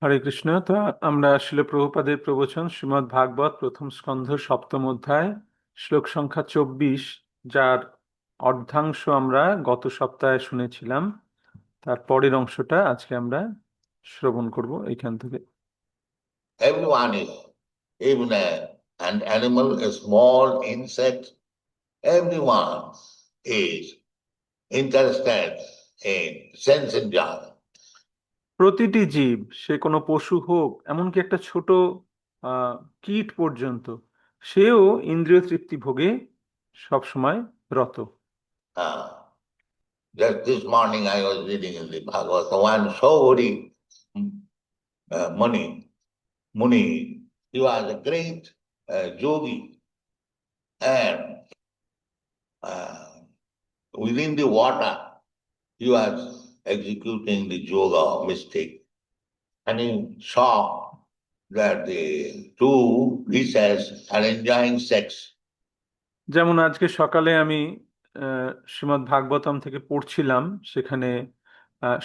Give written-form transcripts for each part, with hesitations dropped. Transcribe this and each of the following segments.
হরে কৃষ্ণ। তো আমরা শিল প্রভুপাদের প্রবচন শ্রীমদ্ ভাগবত প্রথম স্কন্ধ সপ্তম অধ্যায় শ্লোক সংখ্যা 24, যার অর্ধাংশ আমরা গত সপ্তাহে শুনেছিলাম। তার পরের অংশটা আজকে আমরা শ্রবণ করব এইখান থেকে। Everyone is, even an animal, a small insect, everyone is interested in sense enjoyment. প্রতিটি জীব, সে কোনো পশু হোক, এমনকি একটা ছোট কীট পর্যন্ত, সেও ইন্দ্রিয় তৃপ্তি ভোগে সবসময় রত। Uh, just this morning I was reading in the Bhagavad, one Sauri Muni, he was a great yogi, and uh, within the water he was executing the yoga mystic, and he saw that the two fishes are enjoying sex. যেমন আজকে সকালে আমি শ্রীমদ্ ভাগবতম থেকে পড়ছিলাম, সেখানে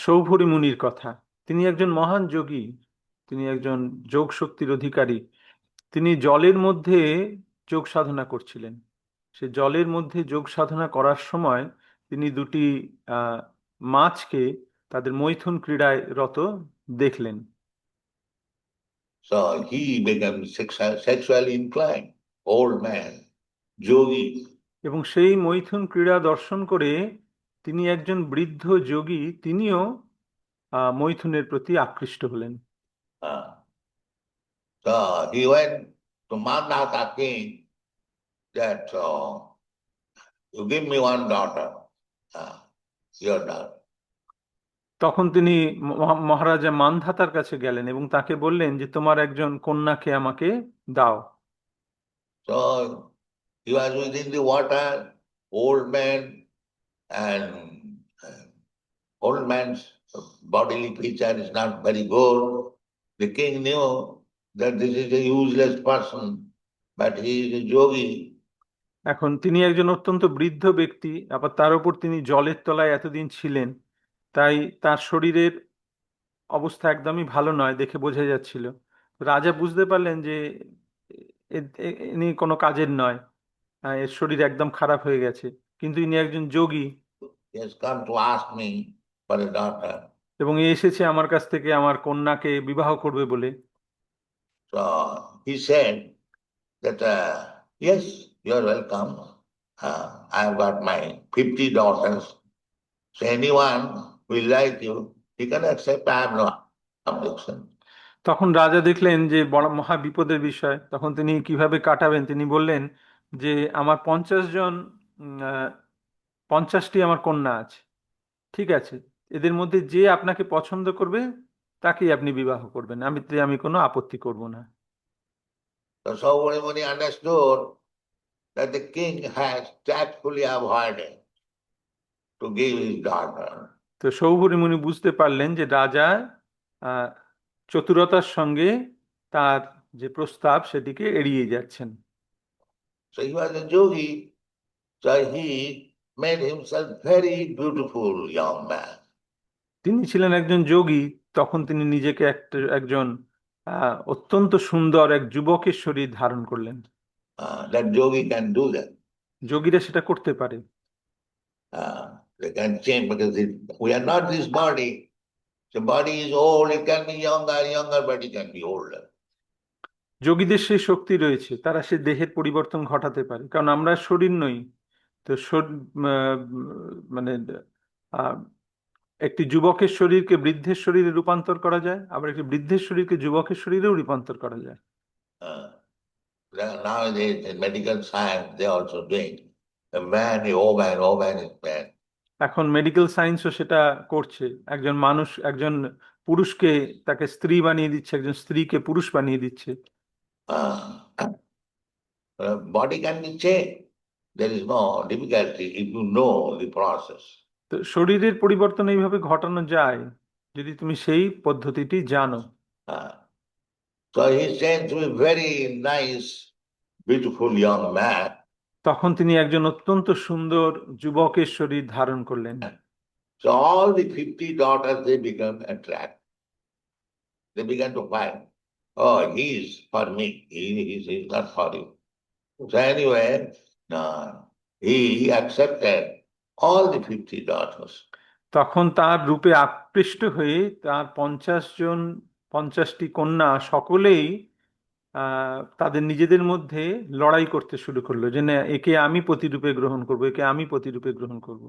সৌভরী মুনির কথা। তিনি একজন মহান যোগী, তিনি একজন যোগ শক্তির অধিকারী। তিনি জলের মধ্যে যোগ সাধনা করছিলেন। সে জলের মধ্যে যোগ সাধনা করার সময় তিনি দুটি মাছকে তাদের মৈথুন ক্রীড়ায় রত দেখলেন। So he became sexually inclined, old man, yogi. এবং সেই মৈথুন ক্রীড়া দর্শন করে তিনি একজন বৃদ্ধ যোগী, তিনিও মৈথুনের প্রতি আকৃষ্ট হলেন। Uh, so he went to Mandata king that you give me one daughter, your daughter. তখন তিনি মহারাজা মানধাতার কাছে গেলেন এবং তাকে বললেন যে তোমার একজন কন্যাকে আমাকে দাও। So he was within the water, old man, and old man's bodily feature is not very good. The king knew that this is a useless person, but he is a yogi. এখন তিনি একজন অত্যন্ত বৃদ্ধ ব্যক্তি, আবার তার উপর তিনি জলের তলায় এতদিন ছিলেন, তাই তার শরীরের অবস্থা একদমই ভালো নয়, দেখে বোঝা যাচ্ছিল। রাজা বুঝতে পারলেন যে ইনি কোনো কাজের নয়, এর শরীর একদম খারাপ হয়ে গেছে, কিন্তু ইনি একজন যোগী He has come to ask me for a daughter. এবং এ এসেছে আমার কাছ থেকে আমার কন্যাকে বিবাহ করবে বলে। So he said that, yes, you are welcome. I have got my 50 daughters. So anyone who will like you, he can accept. I have no objection. তখন রাজা দেখলেন যে বড় মহা বিপদের বিষয়, তখন তিনি কিভাবে কাটাবেন তিনি বললেন যে আমার 50 জন 50টি আমার কন্যা আছে, ঠিক আছে, এদের মধ্যে যে আপনাকে পছন্দ করবে তাকেই আপনি বিবাহ করবেন, আমি কোনো আপত্তি করব না। So Saubhari Muni understood that the king has tactfully avoided to give his daughter. তো সৌভরী মুনি বুঝতে পারলেন যে রাজা আহ, চতুরতার সঙ্গে তার যে প্রস্তাব সেটিকে এড়িয়ে যাচ্ছেন। So he was a yogi, so he made himself very beautiful young man. তিনি ছিলেন একজন যোগী, তখন তিনি নিজেকে একজন অত্যন্ত সুন্দর এক যুবকের শরীর ধারণ করলেন। That yogi can do that. যোগীরা সেটা করতে পারে। They can change because we are not this body. The body is old, it can be younger, but it can be older. যোগীদের সেই শক্তি রয়েছে, তারা সে দেহের পরিবর্তন ঘটাতে পারে, কারণ আমরা শরীর নই। তো মানে আহ, একটি যুবকের শরীরকে বৃদ্ধের শরীরে রূপান্তর করা যায়, আবার একটি বৃদ্ধের শরীরকে যুবকের শরীরেও রূপান্তর করা যায়। Nowadays in medical science they are also doing a man, a woman, woman is man. এখন মেডিকেল সায়েন্সও সেটা করছে, একজন মানুষ একজন পুরুষকে তাকে স্ত্রী বানিয়ে দিচ্ছে, একজন স্ত্রীকে পুরুষ বানিয়ে দিচ্ছে। Body can be changed. There is no difficulty if you know the process. তো শরীরের পরিবর্তন এইভাবে ঘটানো যায় যদি তুমি সেই পদ্ধতিটি জানো। So he changed to a very nice, beautiful young man. তখন তিনি একজন অত্যন্ত সুন্দর যুবকের শরীর ধারণ করলেন। So all the 50 daughters, they become attracted. they began to fight. Oh, he's for me. He's not for you. So anyway, he accepted all the 50 daughters. তখন তার রূপে আকৃষ্ট হয়ে তার 50টি কন্যা সকলেই তাদের নিজেদের মধ্যে লড়াই করতে শুরু করলো যে না, একে আমি প্রতিরূপে গ্রহণ করব, একে আমি প্রতিরূপে গ্রহণ করব।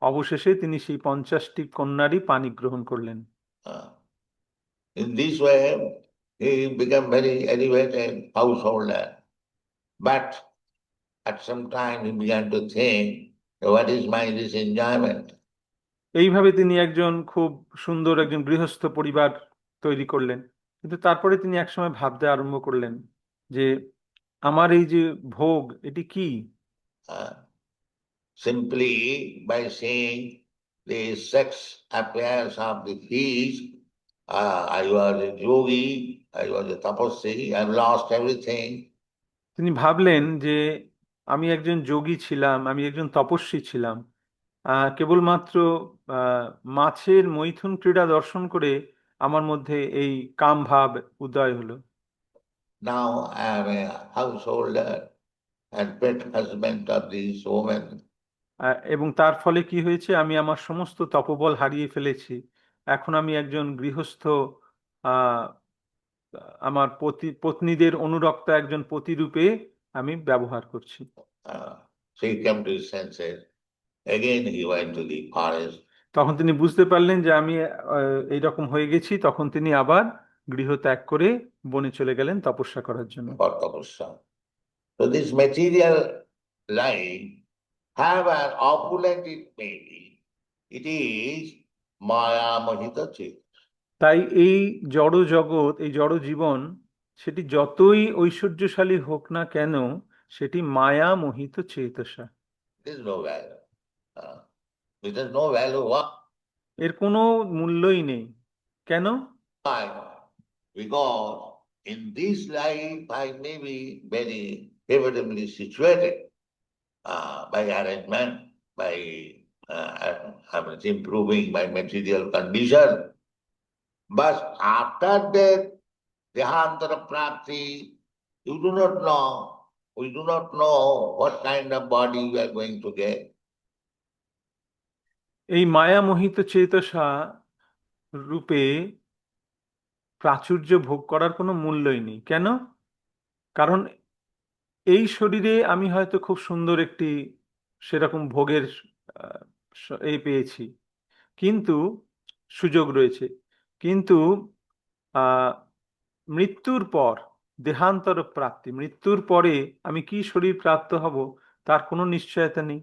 অবশেষে তিনি সেই 50টি কন্যারই পানি গ্রহণ করলেন। Uh, in this way, he became very elevated householder. But at some time he began to think, what is my this enjoyment? এইভাবে তিনি একজন খুব সুন্দর একজন গৃহস্থ পরিবার তৈরি করলেন। কিন্তু তারপরে তিনি একসময় ভাবতে আরম্ভ করলেন যে আমার এই যে ভোগ, এটি কি? Uh, Simply by seeing the sex affairs of the feast, I was a yogi, I was a tapasvi, I've lost everything. তিনি ভাবলেন যে আমি একজন যোগী ছিলাম, আমি একজন তপস্বী ছিলাম, কেবলমাত্র মাছের মৈথুন ক্রীড়া দর্শন করে আমার মধ্যে এই কাম ভাব উদয় হলো। Now I am a householder and pet husband of these women. এবং তার ফলে কি হয়েছে, আমি আমার সমস্ত তপবল হারিয়ে ফেলেছি। এখন আমি একজন গৃহস্থ, আহ আমার পত্নীদের অনুরক্ত একজন পতিরূপে আমি ব্যবহার করছি। So he came to his senses. Again he went to the forest. তখন তিনি বুঝতে পারলেন যে আমি এইরকম হয়ে গেছি। তখন তিনি আবার গৃহ ত্যাগ করে বনে চলে গেলেন তপস্যা করার জন্য। For tapasya. So this material life, however opulent it may be, it is maya mohita chit. তাই এই জড় জগৎ, এই জড় জীবন, সেটি যতই ঐশ্বর্যশালী হোক না কেন, সেটি মায়া মোহিত চেতসা। There is no value. It has no value. এর কোনো মূল্যই নেই। কেন? Why? Because in this life I may be very favorably situated by arrangement, by improving my material condition. But after death, Dehantara Prapti, you do not know, we do not know what kind of body we are going to get. এই মায়া মোহিত চেতসা রূপে প্রাচুর্য ভোগ করার কোনো মূল্যই নেই। কেন? কারণ এই শরীরে আমি হয়তো খুব সুন্দর একটি সেরকম ভোগের এই পেয়েছি, কিন্তু সুযোগ রয়েছে, কিন্তু মৃত্যুর পর দেহান্তর প্রাপ্তি, মৃত্যুর পরে আমি কি শরীর প্রাপ্ত হব তার কোনো নিশ্চয়তা নেই।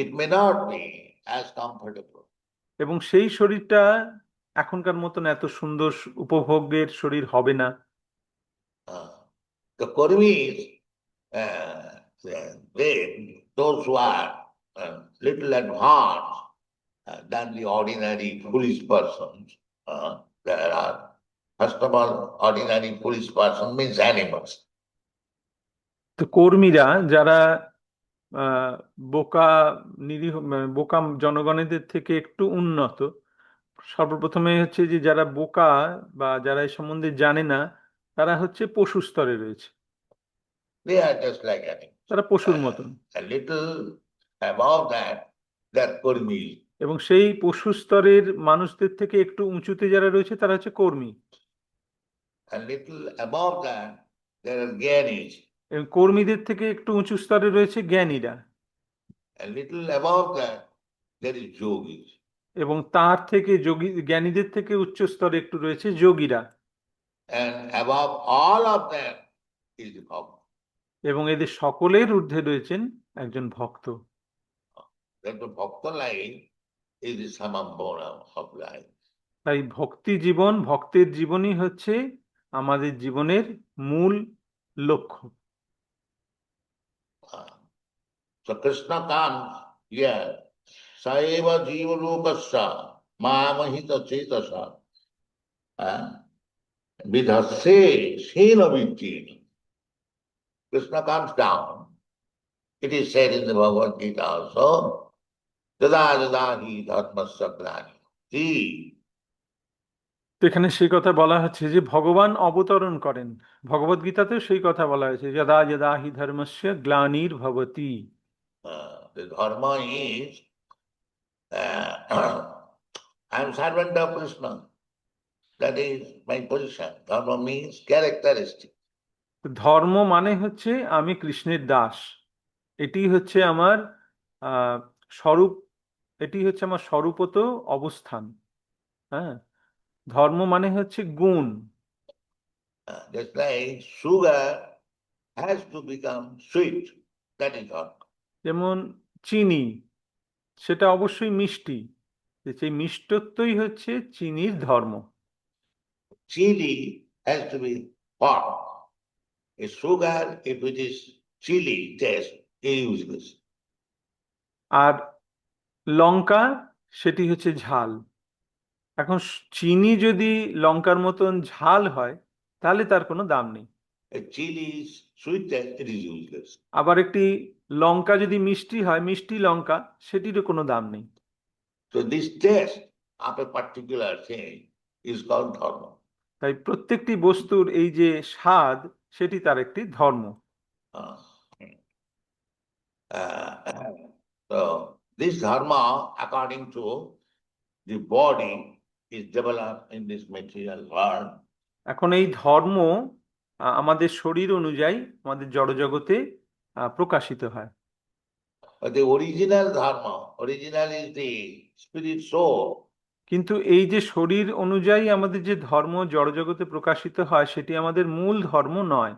It may not be as comfortable. এবং সেই শরীরটা এখনকার মতন এত সুন্দর উপভোগের শরীর হবে না। The Kurmis, those who are little advanced than the ordinary foolish persons, there are, first of all, ordinary foolish person means animals. তো কর্মীরা যারা বোকা নিরীহ বোকা জনগণেদের থেকে একটু উন্নত, সর্বপ্রথমে হচ্ছে যে যারা বোকা বা যারা এই সম্বন্ধে জানে না, তারা হচ্ছে পশু স্তরে রয়েছে। They are just like animals. তারা পশুর মতন। A little above that, they are Kurmis. এবং সেই পশু স্তরের মানুষদের থেকে একটু উঁচুতে যারা রয়েছে তারা হচ্ছে কর্মী। A little above that, there are Gyanis. এবং কর্মীদের থেকে একটু উঁচু স্তরে রয়েছে জ্ঞানীরা। A little above that, there is Yogis. এবং তার থেকে যোগী, জ্ঞানীদের থেকে উচ্চ স্তরে একটু রয়েছে যোগীরা। And above all of them is the Bhakta. এবং এদের সকলের ঊর্ধ্বে রয়েছেন একজন ভক্ত। That the Bhakta life is the samambona of life. তাই ভক্তি জীবন, ভক্তের জীবনই হচ্ছে আমাদের জীবনের মূল লক্ষ্য। So Krishna comes here, Saeva Jiva Lokasya Mamahita Chetasa Vidhase Sena Vichina. Krishna comes down. It is said in the Bhagavad Gita also, Jada Jada Hi Dharmasya Glani. See, তো এখানে সেই কথা বলা হচ্ছে যে ভগবান অবতরণ করেন। ভগবদ গীতাতেও সেই কথা বলা হয়েছে, যদা যদা হি ধর্মস্য গ্লানির ভবতি। The dharma is, I am servant of Krishna. That is my position. Dharma means characteristic. ধর্ম মানে হচ্ছে আমি কৃষ্ণের দাস, এটি হচ্ছে আমার আহ স্বরূপ, এটি হচ্ছে আমার স্বরূপত অবস্থান। হ্যাঁ, ধর্ম মানে হচ্ছে গুণ। Just like sugar has to become sweet. That is dharma. যেমন চিনি, সেটা অবশ্যই মিষ্টি, যে সেই মিষ্টত্বই হচ্ছে চিনির ধর্ম। Chili has to be hot. A sugar, if it is chili taste, is useless. আর লঙ্কা, সেটি হচ্ছে ঝাল। এখন চিনি যদি লঙ্কার মতন ঝাল হয়, তাহলে তার কোনো দাম নেই। A chili is sweet taste, it is useless. আবার একটি লঙ্কা যদি মিষ্টি হয়, মিষ্টি লঙ্কা, সেটিরও কোনো দাম নেই। So this taste of a particular thing is called dharma. তাই প্রত্যেকটি বস্তুর এই যে স্বাদ, সেটি তার একটি ধর্ম। Uh, uh, so this dharma, according to the body, is developed in this material world. এখন এই ধর্ম আমাদের শরীর অনুযায়ী আমাদের জড়জগতে প্রকাশিত হয়। But the original dharma, original is the spirit soul. কিন্তু এই যে শরীর অনুযায়ী আমাদের যে ধর্ম জড়জগতে প্রকাশিত হয়, সেটি আমাদের মূল ধর্ম নয়।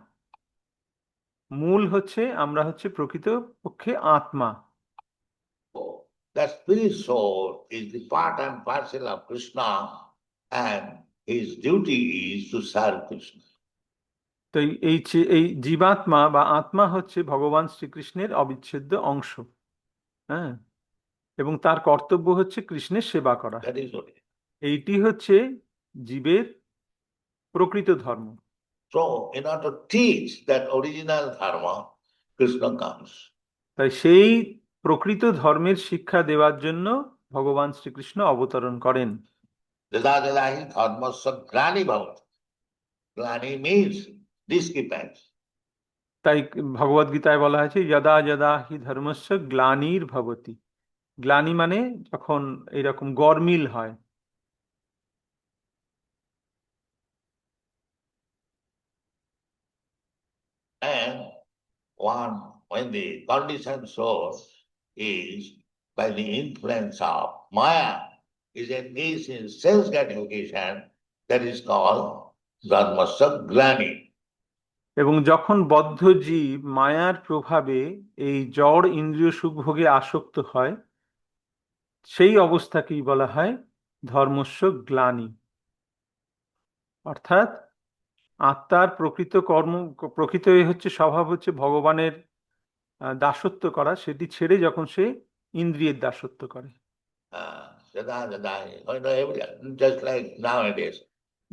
মূল হচ্ছে আমরা হচ্ছে প্রকৃত পক্ষে আত্মা। That spirit soul is the part and parcel of Krishna, and his duty is to serve Krishna. তো এই জীবাত্মা বা আত্মা হচ্ছে ভগবান শ্রীকৃষ্ণের অবিচ্ছেদ্য অংশ। হ্যাঁ, এবং তার কর্তব্য হচ্ছে কৃষ্ণের সেবা করা। That is what it is. এইটি হচ্ছে জীবের প্রকৃত ধর্ম। So, in order to teach that original dharma, Krishna comes. তাই সেই প্রকৃত ধর্মের শিক্ষা দেওয়ার জন্য ভগবান শ্রীকৃষ্ণ অবতরণ করেন। Yada yada hi dharmasya glani bhavati. Glani means discrepancy. তাই ভগবদ গীতায় বলা হয়েছে যদা যদা হি ধর্মস্য গ্লানির ভবতি। গ্লানি মানে যখন এইরকম গরমিল হয়। And when the conditioned soul is by the influence of Maya, is engaged in sense gratification, that is called dharmasya glani. এবং যখন বদ্ধ জীব মায়ার প্রভাবে এই জড় ইন্দ্রিয় সুখভোগে আসক্ত হয়, সেই অবস্থাকেই বলা হয় ধর্মস্য গ্লানি। অর্থাৎ আত্মার প্রকৃত কর্ম, প্রকৃত হচ্ছে স্বভাব হচ্ছে ভগবানের দাসত্ব করা, সেটি ছেড়ে যখন সে ইন্দ্রিয়ের দাসত্ব করে। Just like nowadays,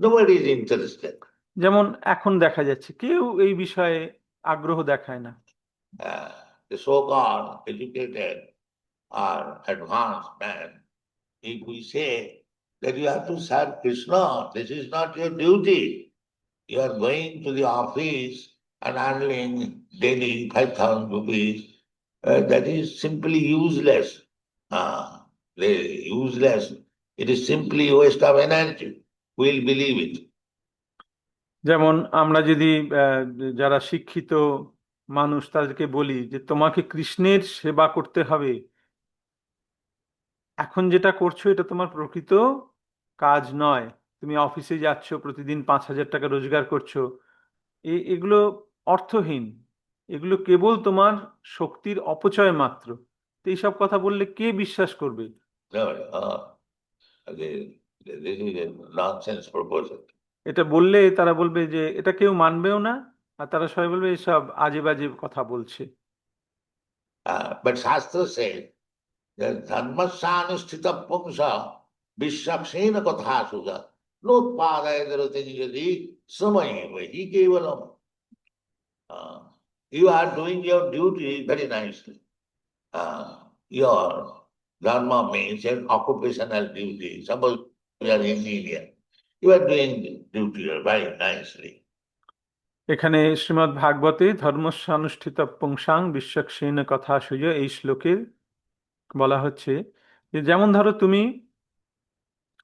nobody is interested. যেমন এখন দেখা যাচ্ছে কেউ এই বিষয়ে আগ্রহ দেখায় না। The so-called educated or advanced man, if we say that you have to serve Krishna, this is not your duty. You are going to the office and earning daily 5,000 rupees. That is simply useless. Useless. It is simply a waste of energy. We'll believe it. যেমন আমরা যদি যারা শিক্ষিত মানুষ তাদেরকে বলি যে তোমাকে কৃষ্ণের সেবা করতে হবে, এখন যেটা করছো এটা তোমার প্রকৃত কাজ নয়, তুমি অফিসে যাচ্ছ, প্রতিদিন 5,000 টাকা রোজগার করছো, এগুলো অর্থহীন, এগুলো কেবল তোমার শক্তির অপচয় মাত্র। তো এইসব কথা বললে কে বিশ্বাস করবে? No, this is a nonsense proposal. এটা বললে তারা বলবে যে এটা কেউ মানবেও না, আর তারা সবাই বলবে এসব আজে বাজে কথা বলছে। But Shastra says that dharmasyanusthita pumsa vishwakshena katha suja notpadaya darate nijadi samaye vahi kevalam. You are doing your duty very nicely. Your dharma means an occupational duty. Suppose you are engineer. You are doing the duty very nicely. এখানে শ্রীমদ্ ভাগবতে ধর্মস্যানুষ্ঠিতব্যংসাং বিশ্বক্ষেণ কথা সুজ এই শ্লোকের বলা হচ্ছে যে যেমন ধরো তুমি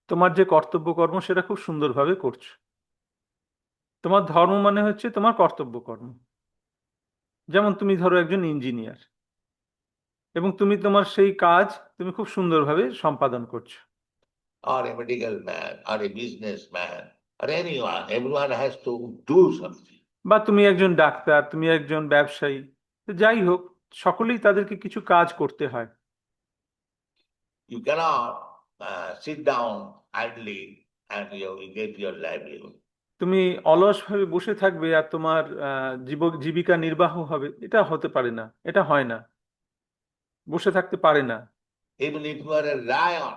তোমার যে কর্তব্য কর্ম সেটা খুব সুন্দরভাবে করছো। তোমার ধর্ম মানে হচ্ছে তোমার কর্তব্য কর্ম। যেমন তুমি ধরো একজন ইঞ্জিনিয়ার এবং তুমি তোমার সেই কাজ তুমি খুব সুন্দরভাবে সম্পাদন করছো। Or a medical man, or a businessman, or anyone. Everyone has to do something. বা তুমি একজন ডাক্তার, তুমি একজন ব্যবসায়ী, তো যাই হোক সকলেই তাদেরকে কিছু কাজ করতে হয়। You cannot sit down idly and you get your livelihood. তুমি অলসভাবে বসে থাকবে আর তোমার জীবিকা নির্বাহ হবে, এটা হতে পারে না, এটা হয় না, বসে থাকতে পারে না। Even if you are a lion,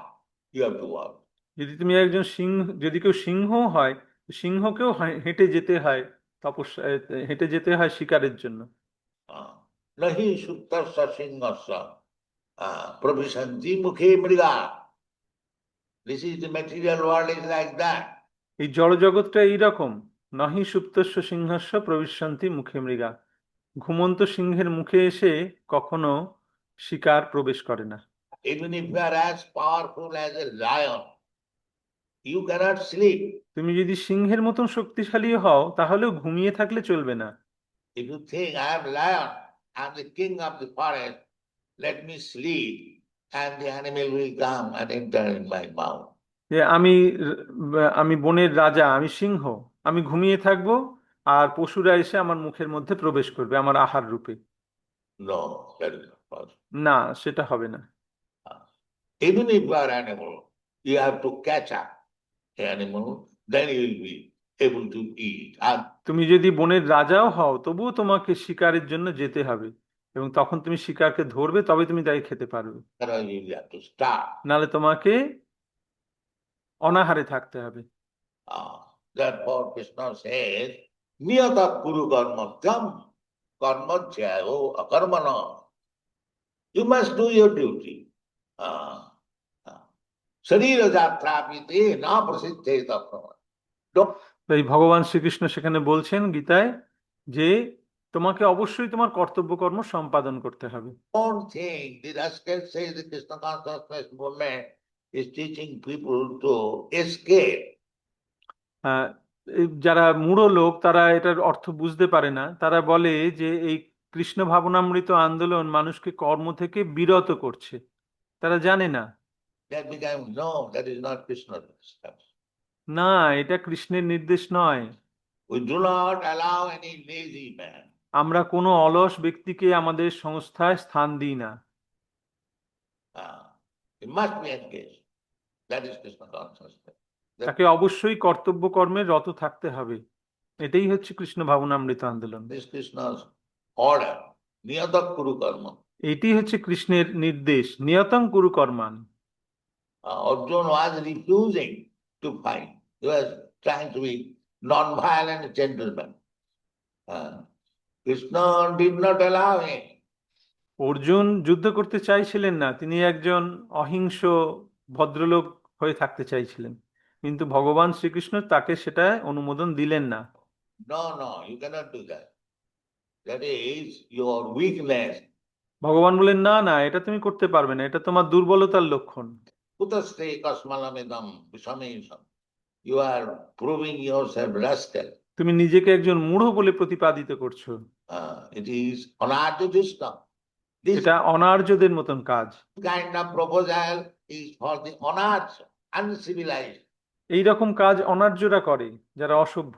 you have to work. যদি তুমি একজন সিংহ, যদি কেউ সিংহ হয়, সিংহকেও হেঁটে যেতে হয়, তপস্যা হেঁটে যেতে হয় শিকারের জন্য। Nahi suttasya singhasya pravisanti mukhe mriga. This is the material world is like that. এই জড়জগৎটা এইরকম। নহি সুপ্তস্য সিংহস্য প্রবিশন্তি মুখে মৃগা। ঘুমন্ত সিংহের মুখে এসে কখনো শিকার প্রবেশ করে না। Even if you are as powerful as a lion, you cannot sleep. তুমি যদি সিংহের মতন শক্তিশালী হও তাহলেও ঘুমিয়ে থাকলে চলবে না। If you think I am lion, I am the king of the forest, let me sleep, and the animal will come and enter in my mouth. যে আমি আমি বনের রাজা, আমি সিংহ, আমি ঘুমিয়ে থাকবো আর পশুরা এসে আমার মুখের মধ্যে প্রবেশ করবে আমার আহার রূপে। No, that is not possible. না, সেটা হবে না। Even if you are animal, you have to catch up the animal, then you will be able to eat. And তুমি যদি বনের রাজাও হও তবুও তোমাকে শিকারের জন্য যেতে হবে এবং তখন তুমি শিকারকে ধরবে, তবে তুমি তাকে খেতে পারবে, otherwise you will have to starve. নালে তোমাকে অনাহারে থাকতে হবে। Therefore, Krishna says, Niyata kuru karmatyam karmajyayo akarmana. You must do your duty. Sarira jatrapite na prasiddhe tapnama. Don't তাই ভগবান শ্রীকৃষ্ণ সেখানে বলছেন গীতায় যে তোমাকে অবশ্যই তোমার কর্তব্য কর্ম সম্পাদন করতে হবে। think the rascal says the Krishna consciousness movement is teaching people to escape. এই যারা মূঢ় লোক তারা এটার অর্থ বুঝতে পারে না, তারা বলে যে এই কৃষ্ণ ভাবনামৃত আন্দোলন মানুষকে কর্ম থেকে বিরত করছে, তারা জানে না। That became, no, that is not Krishna's steps. না, এটা কৃষ্ণের নির্দেশ নয়। We do not allow any lazy man. আমরা কোনো অলস ব্যক্তিকে আমাদের সংস্থায় স্থান দিই না। He must be engaged. That is Krishna consciousness. তাকে অবশ্যই কর্তব্য কর্মে রত থাকতে হবে, এটাই হচ্ছে কৃষ্ণ ভাবনামৃত আন্দোলন। This is Krishna's order. Niyata kuru karma. এটি হচ্ছে কৃষ্ণের নির্দেশ, নিয়তং Kuru কর্মান। Arjuna was refusing to fight. He was trying to be non-violent gentleman. Krishna did not allow him. Arjun যুদ্ধ করতে চাইছিলেন না, তিনি একজন অহিংস ভদ্রলোক হয়ে থাকতে চাইছিলেন, কিন্তু ভগবান শ্রীকৃষ্ণ তাকে সেটা অনুমোদন দিলেন না। No, no, you cannot do that. That is your weakness. ভগবান বলেন না না, এটা তুমি করতে পারবে না, এটা তোমার দুর্বলতার লক্ষণ। Kutaste kasmalamidam visamesam. You are proving yourself rascal. তুমি নিজেকে একজন মূঢ় বলে প্রতিপাদিত করছো। It is anarjadishtam. This এটা অনার্যদের মতন কাজ। kind of proposal is for the anarj, uncivilized. এই রকম কাজ অনার্যরা করে, যারা অসভ্য।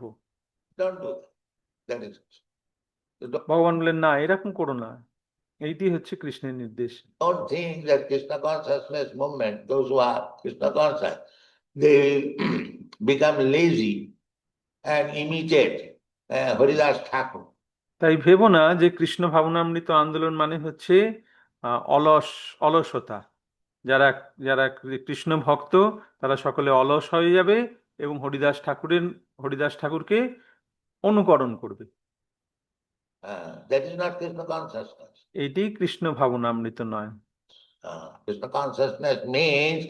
Don't do that. That is. ভগবান বলেন না, এরকম করো না, এইটি হচ্ছে কৃষ্ণের নির্দেশ। Don't think that Krishna consciousness movement, those who are Krishna conscious, they become lazy and imitate Haridas Thakur. তাই ভেবো না যে কৃষ্ণ ভাবনামৃত আন্দোলন মানে হচ্ছে অলসতা। যারা যারা কৃষ্ণ ভক্ত তারা সকলে অলস হয়ে যাবে এবং হরিদাস ঠাকুরকে অনুকরণ করবে। That is not Krishna consciousness. এটি কৃষ্ণ ভাবনামৃত নয়। Krishna consciousness means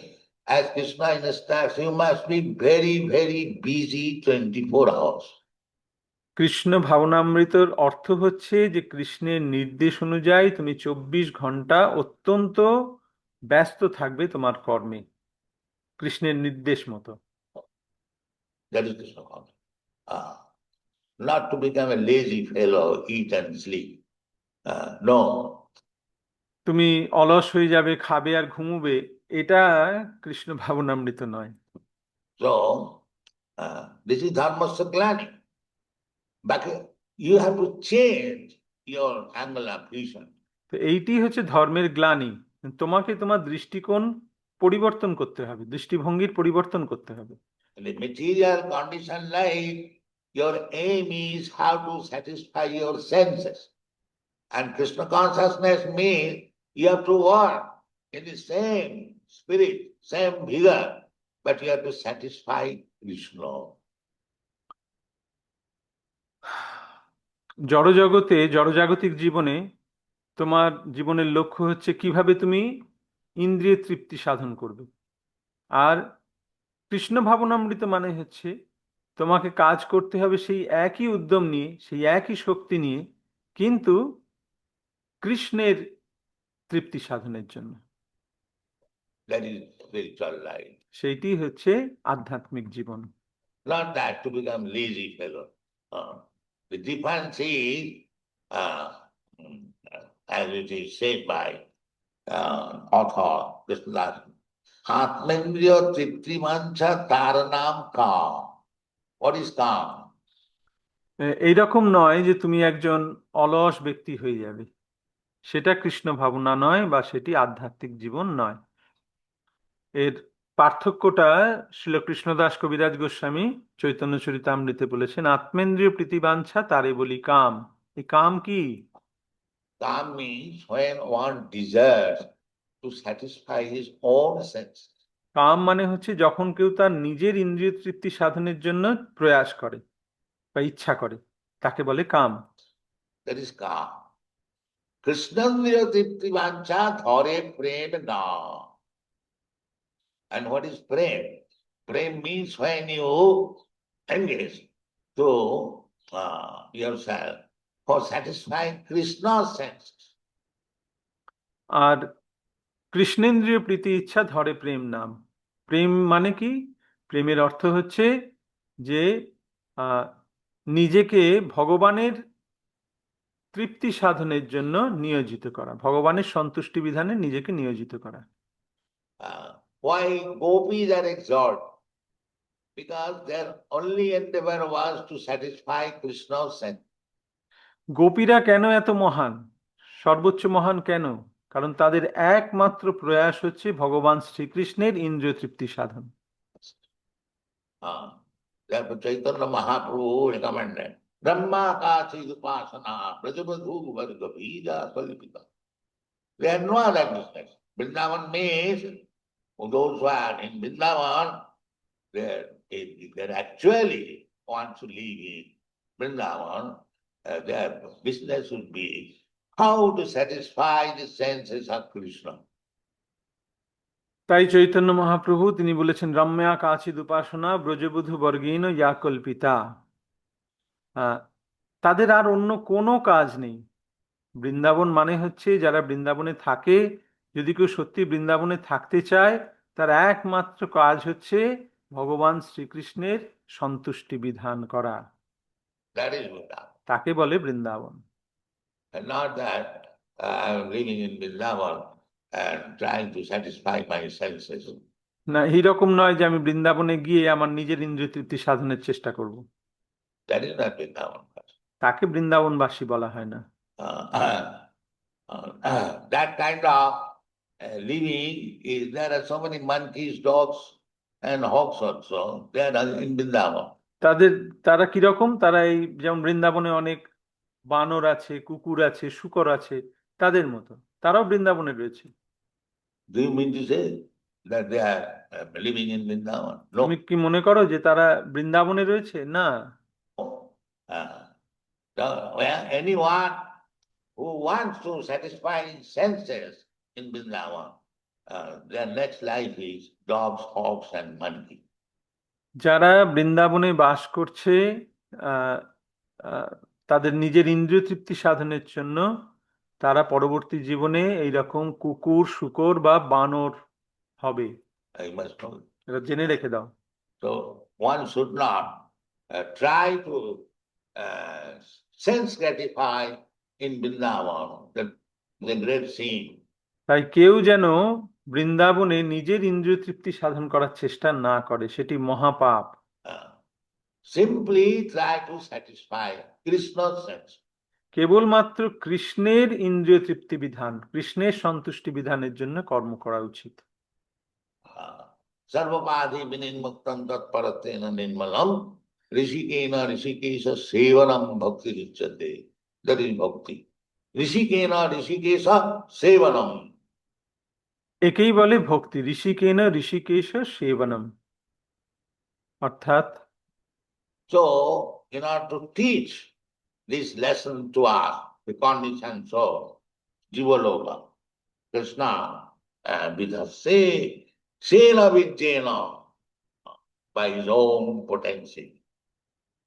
as Krishna instructs, you must be very, very busy 24 hours. Krishna ভাবনামৃতর অর্থ হচ্ছে যে কৃষ্ণের নির্দেশ অনুযায়ী তুমি 24 ঘন্টা অত্যন্ত ব্যস্ত থাকবে তোমার কর্মে, কৃষ্ণের নির্দেশ মতো। That is Krishna consciousness. Not to become a lazy fellow, eat and sleep. No. তুমি অলস হয়ে যাবে, খাবে আর ঘুমোবে, এটা কৃষ্ণ ভাবনামৃত নয়। So, this is dharmasya gladi. But you have to change your angle of vision. তো এইটি হচ্ছে ধর্মের গ্লানি, তোমাকে তোমার দৃষ্টিকোণ পরিবর্তন করতে হবে, দৃষ্টিভঙ্গির পরিবর্তন করতে হবে। In the material condition life, your aim is how to satisfy your senses. And Krishna consciousness means you have to work in the same spirit, same vigor, but you have to satisfy Krishna. জড়জগতে, জড়জাগতিক জীবনে তোমার জীবনের লক্ষ্য হচ্ছে কিভাবে তুমি ইন্দ্রিয় তৃপ্তি সাধন করবে। আর কৃষ্ণ ভাবনামৃত মানে হচ্ছে তোমাকে কাজ করতে হবে সেই একই উদ্যম নিয়ে, সেই একই শক্তি নিয়ে, কিন্তু কৃষ্ণের তৃপ্তি সাধনের জন্য। That is spiritual life. সেইটি হচ্ছে আধ্যাত্মিক জীবন। Not that to become lazy fellow. The difference is, as it is said by author Krishnadas, Atmendriya Tripti Mancha Taranam Kam. What is Kam? এইরকম নয় যে তুমি একজন অলস ব্যক্তি হয়ে যাবে, সেটা কৃষ্ণ ভাবনা নয়, বা সেটি আধ্যাত্মিক জীবন নয়। এর পার্থক্যটা শ্রীল কৃষ্ণদাস কবিরাজ গোস্বামী চৈতন্য চরিতামৃতে বলেছেন, আত্মেন্দ্রিয় প্রীতিবাঞ্ছা তারে বলি কাম। এই কাম কি? Kam means when one desires to satisfy his own senses. কাম মানে হচ্ছে যখন কেউ তার নিজের ইন্দ্রিয় তৃপ্তি সাধনের জন্য প্রয়াস করে বা ইচ্ছা করে, তাকে বলে কাম। That is Kam. Krishnandriya Tripti Mancha Thore Prem Na. And what is prem? Prem means when you engage to yourself for satisfying Krishna's senses. আর কৃষ্ণেন্দ্রিয় প্রীতি ইচ্ছা ধরে প্রেম নাম। প্রেম মানে কি? প্রেমের অর্থ হচ্ছে যে নিজেকে ভগবানের তৃপ্তি সাধনের জন্য নিয়োজিত করা, ভগবানের সন্তুষ্টি বিধানে নিজেকে নিয়োজিত করা। Why gopis are exalted? Because their only endeavor was to satisfy Krishna's sense. গোপীরা কেন এত মহান, সর্বোচ্চ মহান কেন? কারণ তাদের একমাত্র প্রয়াস হচ্ছে ভগবান শ্রীকৃষ্ণের ইন্দ্রিয় তৃপ্তি সাধন। Therefore Chaitanya Mahaprabhu recommended Brahma Kachi Upasana Brajabadhu Varga Bija Kalipita. They had no other business. Vrindavan means those who are in Vrindavan, they actually want to live in Vrindavan. Their business would be how to satisfy the senses of Krishna. তাই চৈতন্য মহাপ্রভু তিনি বলেছেন, রম্যা কাচিদ উপাসনা ব্রজবধূ বর্গীন ইয়া কল্পিতা। তাদের আর অন্য কোনো কাজ নেই। বৃন্দাবন মানে হচ্ছে যারা বৃন্দাবনে থাকে, যদি কেউ সত্যি বৃন্দাবনে থাকতে চায়, তার একমাত্র কাজ হচ্ছে ভগবান শ্রীকৃষ্ণের সন্তুষ্টি বিধান করা। তাকে বলে Vrindavan. And not that I'm living in Vrindavan and trying to satisfy my senses. না, এইরকম নয় যে আমি বৃন্দাবনে গিয়ে আমার নিজের ইন্দ্রিয় তৃপ্তি সাধনের চেষ্টা করব। That is not Vrindavan. তাকে বৃন্দাবনবাসী বলা হয় না। That kind of living is, there are so many monkeys, dogs and hogs also. They are in Vrindavan. তারা কিরকম? তারা এই যেমন বৃন্দাবনে অনেক বানর আছে, কুকুর আছে, শূকর আছে, তাদের মতো তারাও বৃন্দাবনে রয়েছে। Do you mean to say that they are living in Vrindavan? No. তুমি কি মনে করো যে তারা বৃন্দাবনে রয়েছে? না। Anyone who wants to satisfy his senses in Vrindavan, their next life is dogs, hogs, and monkey. যারা বৃন্দাবনে বাস করছে আহ, আহ, তাদের নিজের ইন্দ্রিয় তৃপ্তি সাধনের জন্য তারা পরবর্তী জীবনে এইরকম কুকুর শূকর বা বানর হবে। You must know. এটা জেনে রেখে দাও। So one should not try to sense gratify in Vrindavan, the great scene. তাই কেউ যেন বৃন্দাবনে নিজের ইন্দ্রিয় তৃপ্তি সাধন করার চেষ্টা না করে, সেটি মহাপাপ। Uh, Simply try to satisfy Krishna's sense. কেবলমাত্র কৃষ্ণের ইন্দ্রিয় তৃপ্তি বিধান, কৃষ্ণের সন্তুষ্টি বিধানের জন্য কর্ম করা উচিত। Sarvapadhi vinimuktam tatparatena nirmalam rishikena rishikesha sevanam bhakti richate. That is bhakti. Rishikena rishikesha sevanam. একেই বলে ভক্তি, ঋষিকেন ঋষিকেশ সেবনম। অর্থাৎ So, in order to teach this lesson to us, the conditioned soul, Jivaloka, Krishna, vidhase, sena vidyena, by his own potency.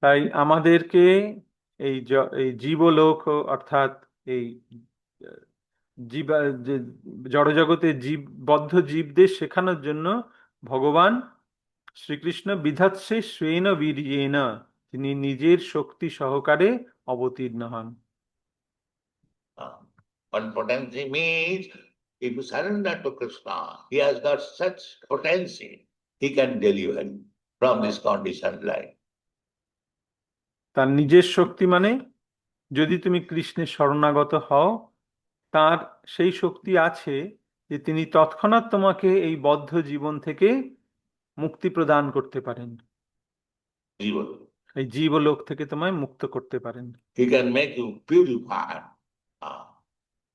তাই আমাদেরকে এই জীবলোক অর্থাৎ এই জীব যে জড়জগতে বদ্ধ জীবদের শেখানোর জন্য ভগবান শ্রীকৃষ্ণ বিধাৎসে স্বেন বীর্যেন, তিনি নিজের শক্তি সহকারে অবতীর্ণ হন। But potency means if you surrender to Krishna, he has got such potency, he can deliver you from this conditioned life. তার নিজের শক্তি মানে যদি তুমি কৃষ্ণের শরণাগত হও, তার সেই শক্তি আছে যে তিনি তৎক্ষণাৎ তোমাকে এই বদ্ধ জীবন থেকে মুক্তি প্রদান করতে পারেন, Jiva. এই জীবলোক থেকে তোমায় মুক্ত করতে পারেন। He can make you purified.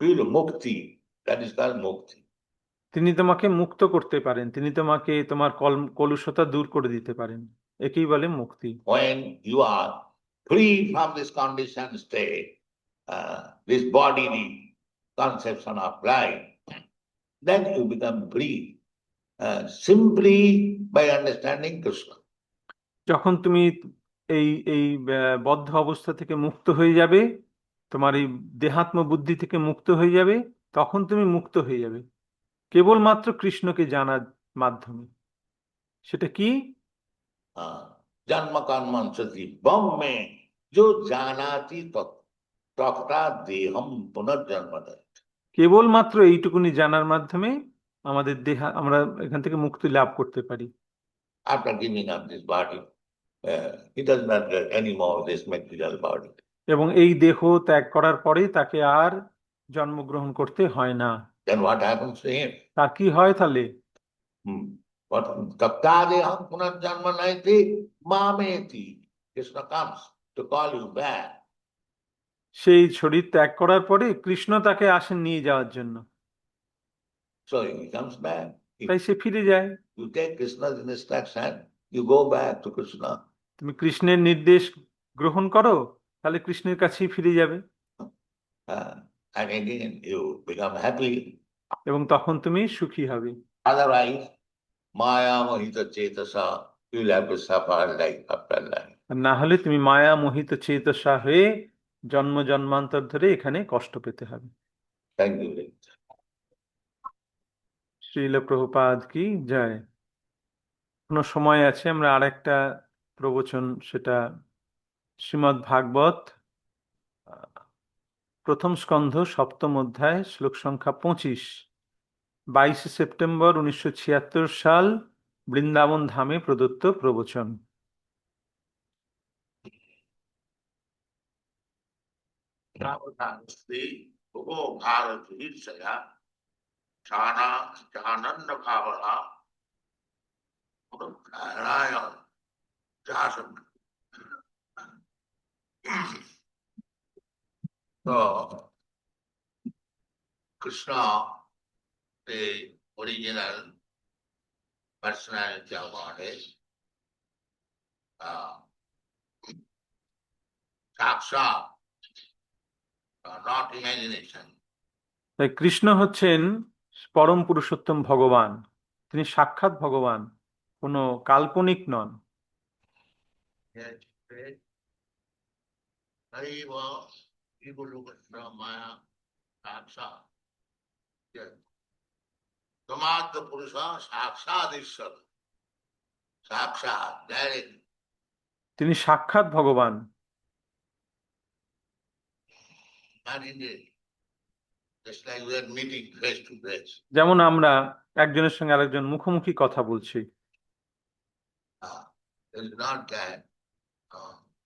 Pure mukti, that is called mukti. তিনি তোমাকে মুক্ত করতে পারেন, তিনি তোমাকে তোমার কলুষতা দূর করে দিতে পারেন, একেই বলে মুক্তি। When you are free from this conditioned state, this bodily conception of life, then you become free simply by understanding Krishna. যখন তুমি এই এই বদ্ধ অবস্থা থেকে মুক্ত হয়ে যাবে, তোমার এই দেহাত্ম বুদ্ধি থেকে মুক্ত হয়ে যাবে, তখন তুমি মুক্ত হয়ে যাবে কেবলমাত্র কৃষ্ণকে জানার মাধ্যমে। সেটা কি? জন্ম কর্মণ সতি ব্রহ্মে जो জানাতি তথা দেহম পুনর্জন্ম দেয়। কেবলমাত্র এইটুকুনি জানার মাধ্যমে আমাদের আমরা এখান থেকে মুক্তি লাভ করতে পারি। After giving up this body, he does not get any more this material body. এবং এই দেহ ত্যাগ করার পরে তাকে আর জন্মগ্রহণ করতে হয় না। Then what happens to him? তার কি হয় তাহলে? What taptadeham punarjanma naiti mameti. Krishna comes to call you back. সেই শরীর ত্যাগ করার পরে কৃষ্ণ তাকে আসেন নিয়ে যাওয়ার জন্য। So he comes back. তাই সে ফিরে যায়। You take Krishna's instruction, you go back to Krishna. তুমি কৃষ্ণের নির্দেশ গ্রহণ করো, তাহলে কৃষ্ণের কাছেই ফিরে যাবে। And again you become happy. এবং তখন তুমি সুখী হবে। Otherwise, maya mohita cetasa, you will have to suffer life after life. না হলে তুমি মায়া মোহিত চেতসা হয়ে জন্ম জন্মান্তর ধরে এখানে কষ্ট পেতে হবে। Thank you. শ্রীল প্রভুপাদ কি জয়। কোনো সময় আছে, আমরা আরেকটা প্রবচন, সেটা শ্রীমদ্ ভাগবত প্রথম স্কন্ধ সপ্তম অধ্যায় শ্লোক সংখ্যা 25, 22 সেপ্টেম্বর 1976 সাল বৃন্দাবন ধামে প্রদত্ত প্রবচন। So, Krishna, the original personality of Godhead, Sakshat, not imagination. তাই কৃষ্ণ হচ্ছেন পরম পুরুষোত্তম ভগবান, তিনি সাক্ষাৎ ভগবান, কোনো কাল্পনিক নন। Yes, yes. Haribo, people look at Maya, Saksa. Yes. Samadha Purusha, Sakshat Ishwar. Sakshat, direct. তিনি সাক্ষাৎ ভগবান। Not in it. Just like we are meeting face to face. যেমন আমরা একজনের সঙ্গে আরেকজন মুখোমুখি কথা বলছি। It's not that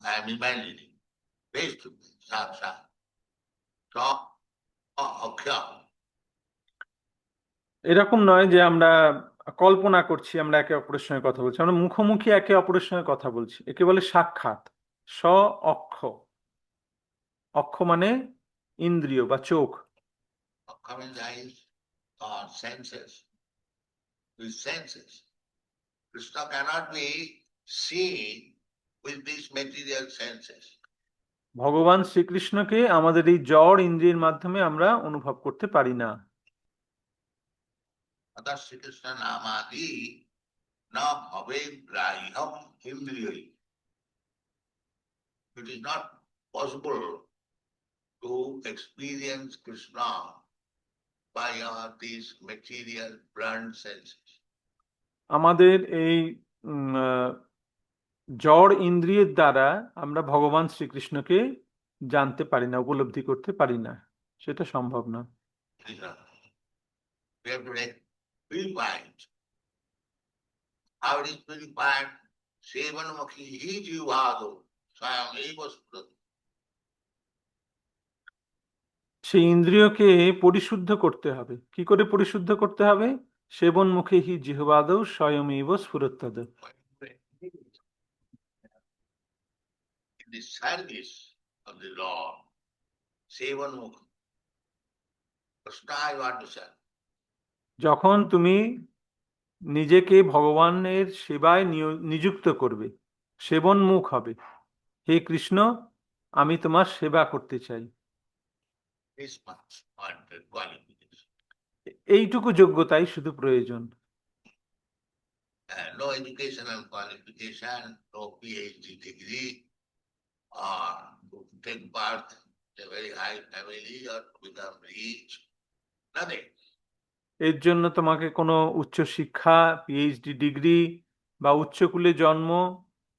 I am imagining face to face, Sakshat. So, Akhya. এরকম নয় যে আমরা কল্পনা করছি আমরা একে অপরের সঙ্গে কথা বলছি, আমরা মুখোমুখি একে অপরের সঙ্গে কথা বলছি, একে বলে সাক্ষাৎ। স অক্ষ, অক্ষ মানে ইন্দ্রিয় বা চোখ। Akhya means eyes or senses. With senses. Krishna cannot be seen with these material senses. ভগবান শ্রীকৃষ্ণকে আমাদের এই জড় ইন্দ্রিয়ের মাধ্যমে আমরা অনুভব করতে পারি না। Atas Sri Krishna namadi na bhave grahyam indriyai. It is not possible to experience Krishna by these material brand senses. আমাদের এই জড় ইন্দ্রিয়ের দ্বারা আমরা ভগবান শ্রীকৃষ্ণকে জানতে পারি না, উপলব্ধি করতে পারি না, সেটা সম্ভব না। We have to purified. How it is purified? Sevanmukhi hi jivado swayam eva sprati. সেই ইন্দ্রিয়কে পরিশুদ্ধ করতে হবে। কি করে পরিশুদ্ধ করতে হবে? সেবন মুখে হি জিহ্বাদৌ স্বয়মেব স্ফুরত্তদ। In the service of the Lord, Sevanmukhi. Krishna you want to serve. যখন তুমি নিজেকে ভগবানের সেবায় নিযুক্ত করবে, সেবন মুখ হবে, হে কৃষ্ণ আমি তোমার সেবা করতে চাই। This much wanted qualification. এইটুকু যোগ্যতাই শুধু প্রয়োজন। No educational qualification, no PhD degree, or to take birth in a very high family or to become rich, nothing. এর জন্য তোমাকে কোনো উচ্চশিক্ষা, পিএইচডি ডিগ্রি বা উচ্চকুলে জন্ম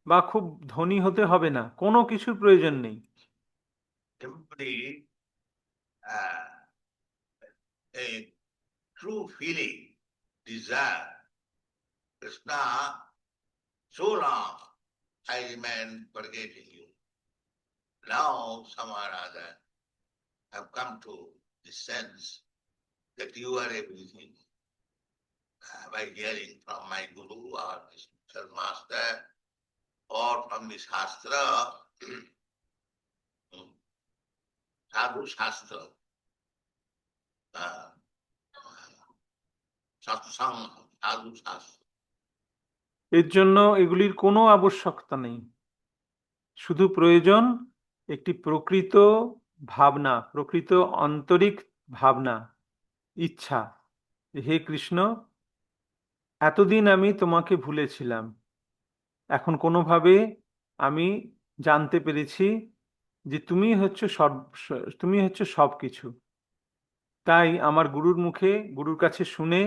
বা খুব ধনী হতে হবে না, কোনো কিছুর প্রয়োজন নেই। Simply a true feeling, desire. Krishna, so long I remain forgetting you. Now somehow or other have come to the sense that you are everything. By hearing from my guru or the spiritual master or from the Shastra, Sadhu Shastra, Satsang, Sadhu Shastra. এর জন্য এগুলির কোনো আবশ্যকতা নেই, শুধু প্রয়োজন একটি প্রকৃত ভাবনা, প্রকৃত আন্তরিক ভাবনা, ইচ্ছা। হে কৃষ্ণ, এতদিন আমি তোমাকে ভুলেছিলাম, এখন কোনোভাবে আমি জানতে পেরেছি যে তুমি হচ্ছে সব কিছু। তাই আমার গুরুর মুখে, গুরুর কাছে শুনে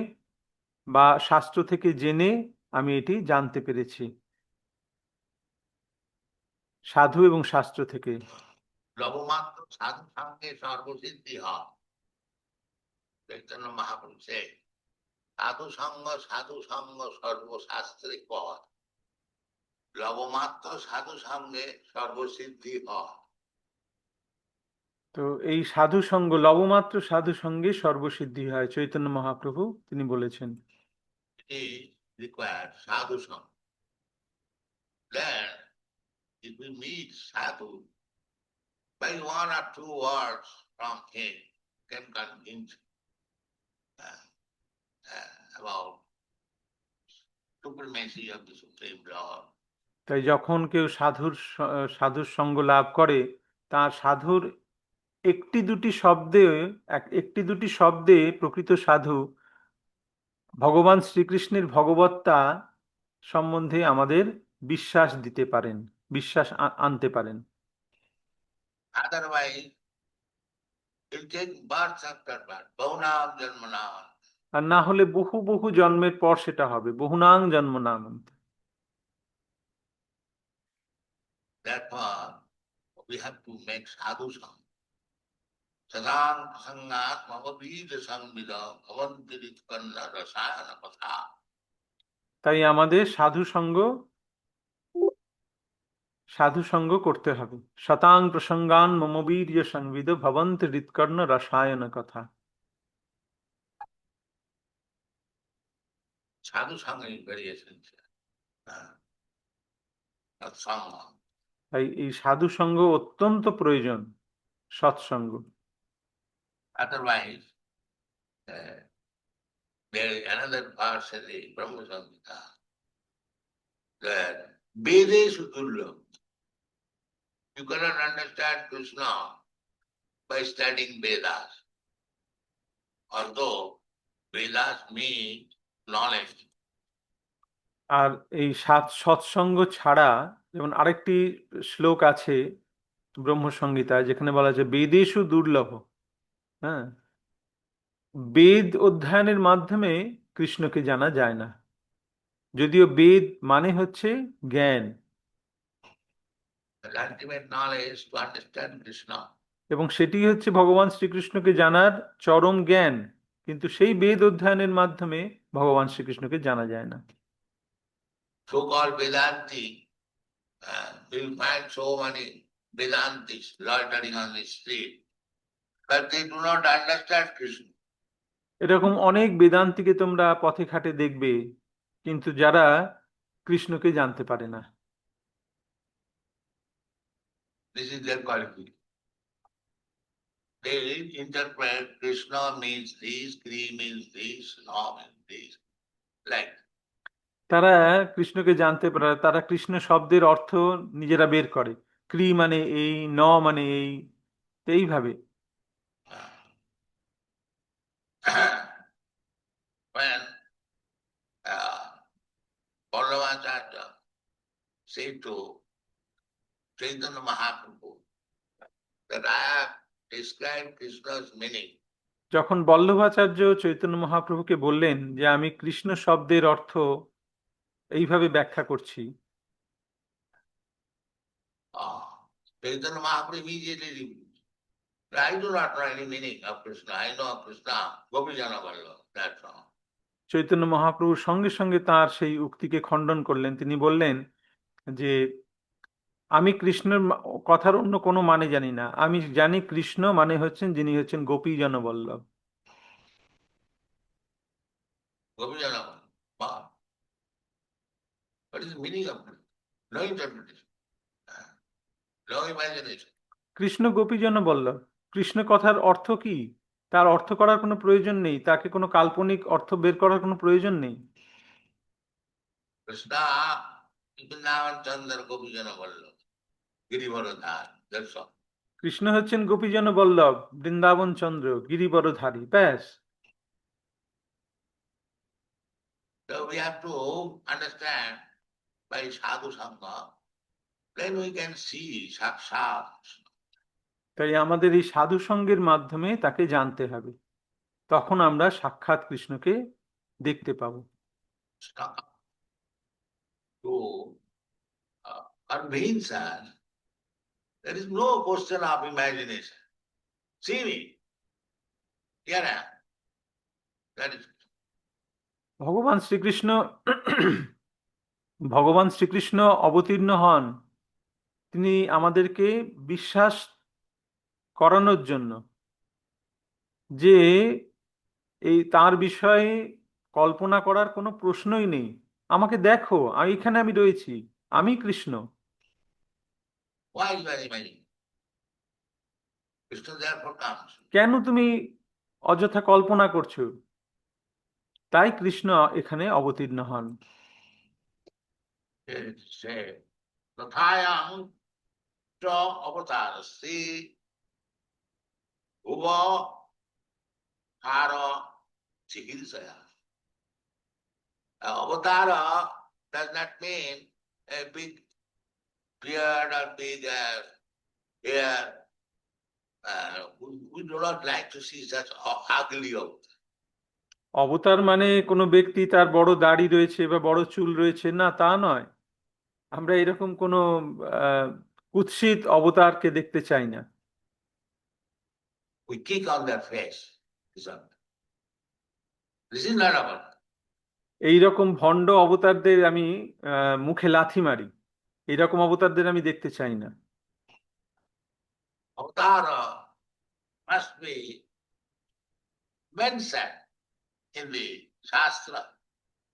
বা শাস্ত্র থেকে জেনে আমি এটি জানতে পেরেছি, সাধু এবং শাস্ত্র থেকে। লবমাত্র সাধু সঙ্গে সর্বসিদ্ধি হয়। চৈতন্য মহাপ্রভু সাধু সঙ্গ সর্বশাস্ত্রে পথ। লবমাত্র সাধু সঙ্গে সর্বসিদ্ধি হয়। তো এই সাধু সঙ্গ, লবমাত্র সাধু সঙ্গে সর্বসিদ্ধি হয়, চৈতন্য মহাপ্রভু তিনি বলেছেন। সাধু সঙ্গ। Then, if we meet sadhu, by one or two words from him, can convince about supremacy of the Supreme Lord. তাই যখন কেউ সাধুর সঙ্গ লাভ করে, তার সাধুর একটি দুটি শব্দে প্রকৃত সাধু ভগবান শ্রীকৃষ্ণের ভগবত্তা সম্বন্ধে আমাদের বিশ্বাস দিতে পারেন, বিশ্বাস আনতে পারেন। Otherwise, you'll take birth after birth, Bahunam Janmanam. আর না হলে বহু বহু জন্মের পর সেটা হবে, বহুনাং জন্ম নাম। Therefore, we have to make sadhu sang. Sadang sangat mavabhid sangvida bhavantirit kanna rasayana patha. তাই আমাদের সাধু সঙ্গ করতে হবে। শতাং প্রসঙ্গান মম বীর্য সংবিদ ভবন্ত হৃৎকর্ণ রসায়ন কথা। Sadhu sang is very essential. Not sangha. তাই এই সাধু সঙ্গ অত্যন্ত প্রয়োজন, সৎসঙ্গ। Otherwise, there is another verse in the Brahma Samhita that Vedeshu Durlabh. You cannot understand Krishna by studying Vedas. Although Vedas mean knowledge. আর এই সৎসঙ্গ ছাড়া, যেমন আরেকটি শ্লোক আছে ব্রহ্মসংহিতায় যেখানে বলা আছে বেদেষু দুর্লভ। হ্যাঁ, বেদ অধ্যয়নের মাধ্যমে কৃষ্ণকে জানা যায় না, যদিও বেদ মানে হচ্ছে জ্ঞান, The ultimate knowledge to understand Krishna. এবং সেটি হচ্ছে ভগবান শ্রীকৃষ্ণকে জানার চরম জ্ঞান, কিন্তু সেই বেদ অধ্যয়নের মাধ্যমে ভগবান শ্রীকৃষ্ণকে জানা যায় না। So-called Vedanti, you'll find so many Vedantis loitering on the street, but they do not understand Krishna. এরকম অনেক বেদান্তিকে তোমরা পথে ঘাটে দেখবে, কিন্তু যারা কৃষ্ণকে জানতে পারে না। This is their qualification. They interpret Krishna means this, Kri means this, No means this. Like তারা কৃষ্ণকে জানতে পারে, তারা কৃষ্ণ শব্দের অর্থ নিজেরা বের করে, ক্রি মানে এই, ন মানে এই, তো এইভাবে। when Ballavacharya said to Chaitanya Mahaprabhu that I have described Krishna's meaning. যখন বল্লভাচার্য চৈতন্য মহাপ্রভুকে বললেন যে আমি কৃষ্ণ শব্দের অর্থ এইভাবে ব্যাখ্যা করছি, Chaitanya Mahaprabhu immediately refused. I do not know any meaning of Krishna. I know Krishna, Gopijana Vallabha, that's all. Chaitanya Mahaprabhu সঙ্গে সঙ্গে তার সেই উক্তিকে খণ্ডন করলেন। তিনি বললেন যে আমি কৃষ্ণের কথার অন্য কোনো মানে জানি না, আমি জানি কৃষ্ণ মানে হচ্ছেন যিনি হচ্ছেন Gopi জনবল্লভ। Gopijana Vallabha. What is the meaning of Krishna? No interpretation. No imagination. Krishna Gopi জনবল্লভ, Krishna কথার অর্থ কি তার অর্থ করার কোনো প্রয়োজন নেই, তাকে কোনো কাল্পনিক অর্থ বের করার কোনো প্রয়োজন নেই। Krishna, Vrindavan Chandra Gopijana Vallabha, Girivardhar, that's all. Krishna হচ্ছেন গোপীজন বল্লভ, বৃন্দাবন চন্দ্র, গিরিবরধারী, ব্যাস। So we have to understand by sadhu sangha, then we can see sakshat. তাই আমাদের এই সাধু সঙ্গের মাধ্যমে তাকে জানতে হবে, তখন আমরা সাক্ষাৎ কৃষ্ণকে দেখতে পাবো। To convince us, there is no question of imagination. See me, here I am. That is ভগবান শ্রীকৃষ্ণ অবতীর্ণ হন তিনি আমাদেরকে বিশ্বাস করানোর জন্য যে এই তার বিষয়ে কল্পনা করার কোনো প্রশ্নই নেই। আমাকে দেখো, এখানে আমি রয়েছি, আমি Krishna. why you are imagining? Krishna therefore comes. কেন তুমি অযথা কল্পনা করছো? তাই কৃষ্ণ এখানে অবতীর্ণ হন। Tathayam cha avatarasya bhuva hara chikirsaya. Avatara does not mean a big beard or big hair. We do not like to see such ugly avatar. অবতার মানে কোনো ব্যক্তি তার বড় দাড়ি রয়েছে বা বড় চুল রয়েছে, না তা নয়। আমরা এরকম কোনো আহ কুৎসিত অবতারকে দেখতে চাই না। We kick on their face. This is not avatar. এইরকম ভণ্ড অবতারদের আমি মুখে লাথি মারি, এইরকম অবতারদের আমি দেখতে চাই না। Avatara must be mentioned in the Shastra.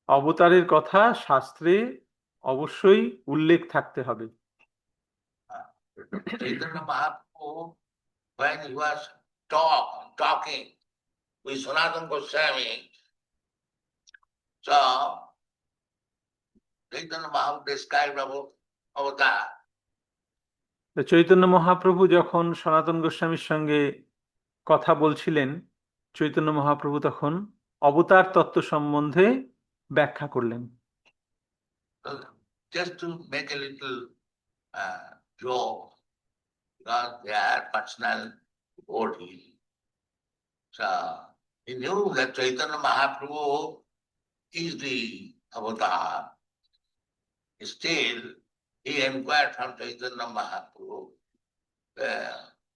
অবতারের কথা শাস্ত্রে অবশ্যই উল্লেখ থাকতে হবে। Chaitanya Mahaprabhu, when he was talking with Sanatana Goswami, so Chaitanya Mahaprabhu described about avatar. তো চৈতন্য মহাপ্রভু যখন সনাতন গোস্বামীর সঙ্গে কথা বলছিলেন, চৈতন্য মহাপ্রভু তখন অবতার তত্ত্ব সম্বন্ধে ব্যাখ্যা করলেন। So just to make a little joke, because they are personal devotees. So he knew that Chaitanya Mahaprabhu is the avatar. Still, he inquired from Chaitanya Mahaprabhu,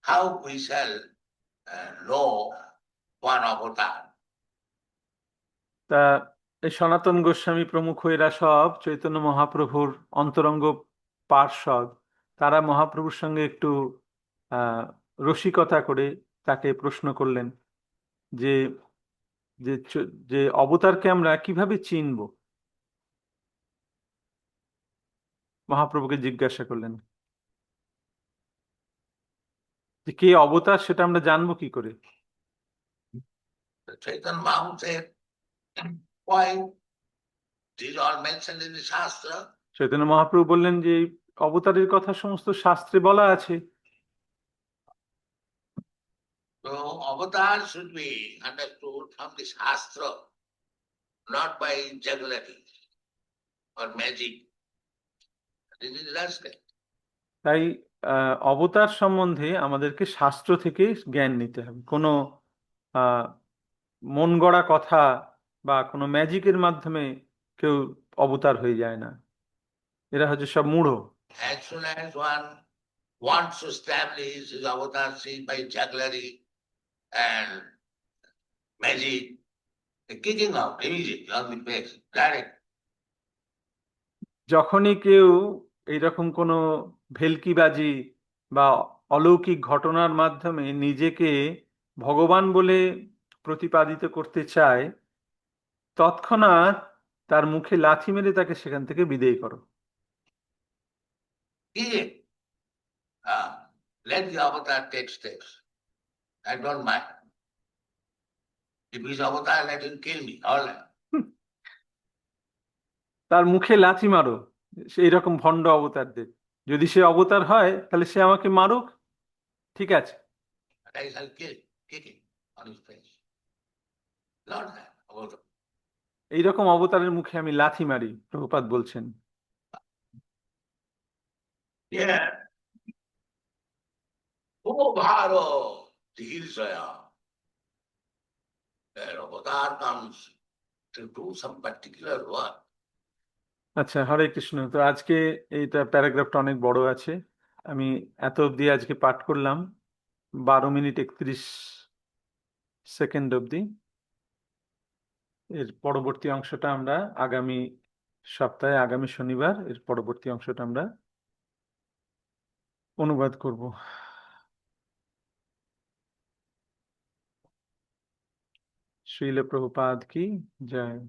how we shall know one avatar. তা এই সনাতন গোস্বামী প্রমুখ এরা সব চৈতন্য মহাপ্রভুর অন্তরঙ্গ পার্ষদ। তারা মহাপ্রভুর সঙ্গে একটু রসিকতা করে তাকে প্রশ্ন করলেন যে যে যে অবতারকে আমরা কিভাবে চিনব। মহাপ্রভুকে জিজ্ঞাসা করলেন যে কে অবতার সেটা আমরা জানবো কি করে। Chaitanya Mahaprabhu said, why? These are mentioned in the Shastra. Chaitanya Mahaprabhu বললেন যে এই অবতারের কথা সমস্ত শাস্ত্রে বলা আছে। So avatar should be understood from the Shastra, not by jugglery or magic. This is rascal. তাই অবতার সম্বন্ধে আমাদেরকে শাস্ত্র থেকে জ্ঞান নিতে হবে। কোনো মন গড়া কথা বা কোনো ম্যাজিকের মাধ্যমে কেউ অবতার হয়ে যায় না, এরা হচ্ছে সব মূঢ়। As soon as one wants to establish his avatarship by jugglery and magic, the kicking out immediately on the face, direct. যখনই কেউ এইরকম কোনো ভেলকিবাজি বা অলৌকিক ঘটনার মাধ্যমে নিজেকে ভগবান বলে প্রতিপাদিত করতে চায়, তৎক্ষণাৎ তার মুখে লাথি মেরে তাকে সেখান থেকে বিদেয় করো। Kick it. Let the avatar take steps. I don't mind. If he's avatar, let him kill me. All right. তার মুখে লাথি মারো সেই রকম ভণ্ড অবতারদের। যদি সে অবতার হয় তাহলে সে আমাকে মারুক, ঠিক আছে। And I shall kick him on his face. Not that avatar. এইরকম অবতারের মুখে আমি লাথি মারি, প্রভুপাদ বলছেন। Yeah. Oh, Bharo, Dhirsaya. An avatar comes to do some particular work. আচ্ছা, হরে কৃষ্ণ। তো আজকে এইটা প্যারাগ্রাফটা অনেক বড় আছে, আমি এত অবধি আজকে পাঠ করলাম 12 মিনিট 31 সেকেন্ড অবধি। এর পরবর্তী অংশটা আমরা আগামী সপ্তাহে, আগামী শনিবার এর পরবর্তী অংশটা আমরা অনুবাদ করব। শ্রীল প্রভুপাদ কি জয়।